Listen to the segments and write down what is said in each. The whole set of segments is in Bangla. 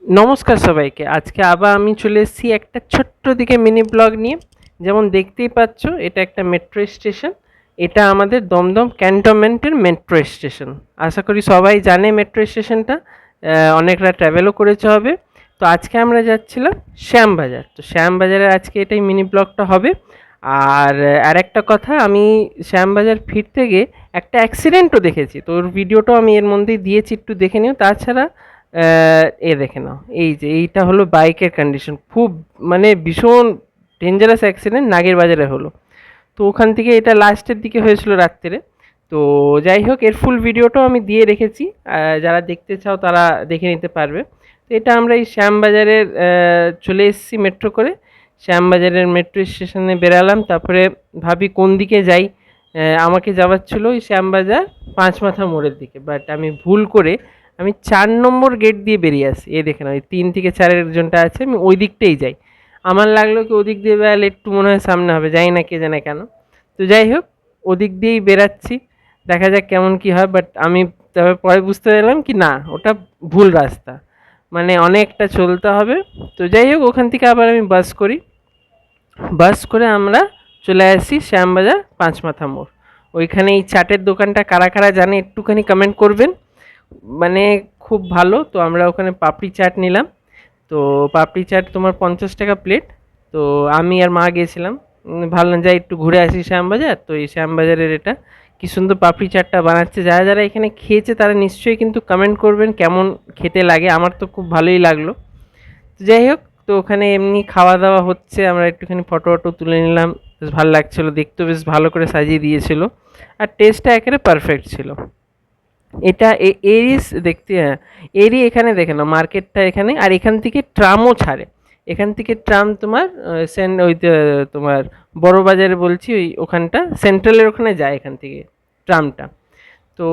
নমস্কার সবাইকে। আজকে আবার আমি চলে এসেছি একটা ছোট্ট দিকে মিনি ব্লগ নিয়ে। যেমন দেখতেই পাচ্ছ, এটা একটা মেট্রো স্টেশন। এটা আমাদের দমদম ক্যান্টনমেন্টের মেট্রো স্টেশন। আশা করি সবাই জানে মেট্রো স্টেশনটা, অনেকরা ট্রাভেলও করেছে হবে। তো আজকে আমরা যাচ্ছিলাম শ্যামবাজার। তো শ্যামবাজারে আজকে এটাই মিনি ব্লগটা হবে। আর আরেকটা কথা, আমি শ্যামবাজার ফিরতে গিয়ে একটা অ্যাক্সিডেন্টও দেখেছি, তো ওর ভিডিওটাও আমি এর মধ্যেই দিয়েছি, একটু দেখে নিও। তাছাড়া এ দেখে নাও, এই যে এইটা হলো বাইকের কন্ডিশন, খুব মানে ভীষণ ডেঞ্জারাস অ্যাক্সিডেন্ট নাগের বাজারে হলো। তো ওখান থেকে এটা লাস্টের দিকে হয়েছিল রাত্রে। তো যাই হোক, এর ফুল ভিডিওটাও আমি দিয়ে রেখেছি, যারা দেখতে চাও তারা দেখে নিতে পারবে। তো এটা আমরা এই শ্যামবাজারের চলে এসেছি মেট্রো করে। শ্যামবাজারের মেট্রো স্টেশনে বেরালাম, তারপরে ভাবি কোন দিকে যাই। আমাকে যাওয়ার ছিল ওই শ্যামবাজার পাঁচমাথা মোড়ের দিকে, বাট আমি ভুল করে আমি 4 নম্বর গেট দিয়ে বেরিয়ে আসি। এই দেখে না, ওই 3 থেকে 4-এর জনটা আছে, আমি ওই দিকটাই যাই। আমার লাগলো কি ওদিক দিয়ে বেরালে একটু মনে হয় সামনে হবে, জানি না কে জানে কেন। তো যাই হোক, ওদিক দিয়েই বেরাচ্ছি, দেখা যাক কেমন কি হয়। বাট আমি তবে পরে বুঝতে পারলাম কি না, ওটা ভুল রাস্তা, মানে অনেকটা চলতে হবে। তো যাই হোক, ওখান থেকে আবার আমি বাস করি। বাস করে আমরা চলে আসি শ্যামবাজার পাঁচমাথা মোড়। ওইখানে এই চাটের দোকানটা কারা কারা জানে একটুখানি কমেন্ট করবেন, মানে খুব ভালো। তো আমরা ওখানে পাপড়ি চাট নিলাম। তো পাপড়ি চাট তোমার 50 টাকা প্লেট। তো আমি আর মা গিয়েছিলাম, ভাবলাম যাই একটু ঘুরে আসি শ্যামবাজার। তো এই শ্যামবাজারের এটা কি সুন্দর পাপড়ি চাটটা বানাচ্ছে। যারা যারা এখানে খেয়েছে তারা নিশ্চয়ই কিন্তু কমেন্ট করবেন কেমন খেতে লাগে। আমার তো খুব ভালোই লাগলো। তো যাই হোক, তো ওখানে এমনি খাওয়া দাওয়া হচ্ছে, আমরা একটুখানি ফটো ফটো তুলে নিলাম। বেশ ভালো লাগছিলো, দেখতেও বেশ ভালো করে সাজিয়ে দিয়েছিল। আর টেস্টটা একেবারে পারফেক্ট ছিল। এটা এরিস দেখতে, হ্যাঁ, এরই এখানে দেখে নাও মার্কেটটা এখানে। আর এখান থেকে ট্রামও ছাড়ে। এখান থেকে ট্রাম তোমার ওই তোমার বড় বাজারে বলছি, ওই ওখানটা সেন্ট্রালের ওখানে যায় এখান থেকে ট্রামটা। তো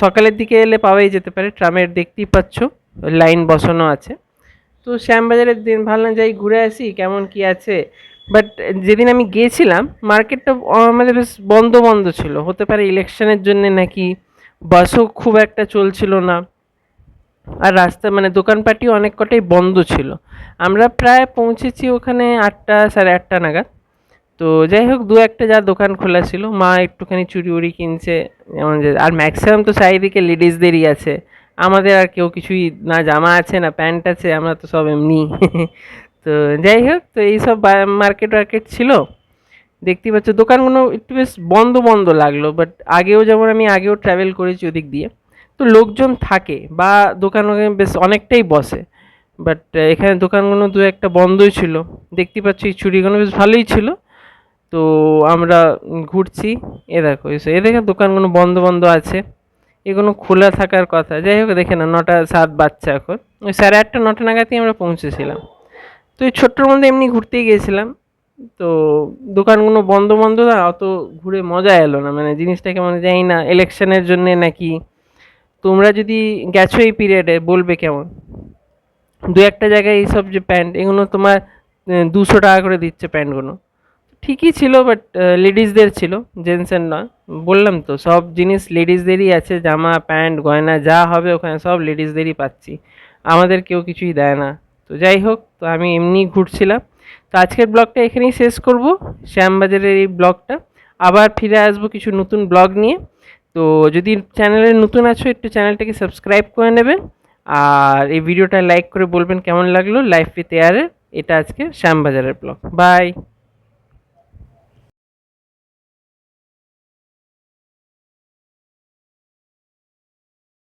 সকালের দিকে এলে পাওয়াই যেতে পারে ট্রামের, দেখতেই পাচ্ছ লাইন বসানো আছে। তো শ্যামবাজারের দিন ভাবলাম যাই ঘুরে আসি কেমন কি আছে। বাট যেদিন আমি গিয়েছিলাম মার্কেটটা আমাদের বেশ বন্ধ বন্ধ ছিল, হতে পারে ইলেকশনের জন্য নাকি, বাসও খুব একটা চলছিল না। আর রাস্তা মানে দোকানপাটিও অনেক কটাই বন্ধ ছিল। আমরা প্রায় পৌঁছেছি ওখানে 8টা সাড়ে 8টা নাগাদ। তো যাই হোক, দু একটা যা দোকান খোলা ছিল, মা একটুখানি চুড়ি উড়ি কিনছে। যেমন যে আর ম্যাক্সিমাম তো চারিদিকে লেডিসদেরই আছে, আমাদের আর কেউ কিছুই না, জামা আছে না প্যান্ট আছে, আমরা তো সব এমনি। তো যাই হোক, তো এইসব মার্কেট ওয়ার্কেট ছিল। দেখতেই পাচ্ছ দোকানগুলো একটু বেশ বন্ধ বন্ধ লাগলো। বাট আগেও যেমন আমি আগেও ট্রাভেল করেছি ওদিক দিয়ে, তো লোকজন থাকে বা দোকান ওখানে বেশ অনেকটাই বসে। বাট এখানে দোকানগুলো দু একটা বন্ধই ছিল। দেখতেই পাচ্ছি এই চুড়িগুলো বেশ ভালোই ছিল। তো আমরা ঘুরছি, দেখো এ দেখে দোকানগুলো বন্ধ বন্ধ আছে, এগুলো খোলা থাকার কথা। যাই হোক, দেখে না 9টা 7 বাজছে এখন, ওই সাড়ে 8টা 9টা নাগাদই আমরা পৌঁছেছিলাম। তো এই ছোট্টর মধ্যে এমনি ঘুরতেই গিয়েছিলাম। তো দোকানগুলো বন্ধ বন্ধ না, অত ঘুরে মজা এলো না, মানে জিনিসটা কেমন জানি না, ইলেকশনের জন্যে নাকি। তোমরা যদি গেছো এই পিরিয়ডে বলবে কেমন। দু একটা জায়গায় এইসব যে প্যান্ট, এগুলো তোমার 200 টাকা করে দিচ্ছে প্যান্টগুলো। ঠিকই ছিল, বাট লেডিসদের ছিল, জেন্টসের নয়। বললাম তো সব জিনিস লেডিসদেরই আছে, জামা প্যান্ট গয়না যা হবে ওখানে সব লেডিসদেরই পাচ্ছি, আমাদের কেউ কিছুই দেয় না। তো যাই হোক, তো আমি এমনি ঘুরছিলাম। তো আজকের ব্লগটা এখানেই শেষ করব, শ্যামবাজারের এই ব্লগটা। আবার ফিরে আসবো কিছু নতুন ব্লগ নিয়ে। তো যদি চ্যানেলে নতুন আছো একটু চ্যানেলটাকে সাবস্ক্রাইব করে নেবেন। আর এই ভিডিওটা লাইক করে বলবেন কেমন লাগলো লাইফ উইথ এয়ারের। এটা আজকে শ্যামবাজারের ব্লগ। বাই।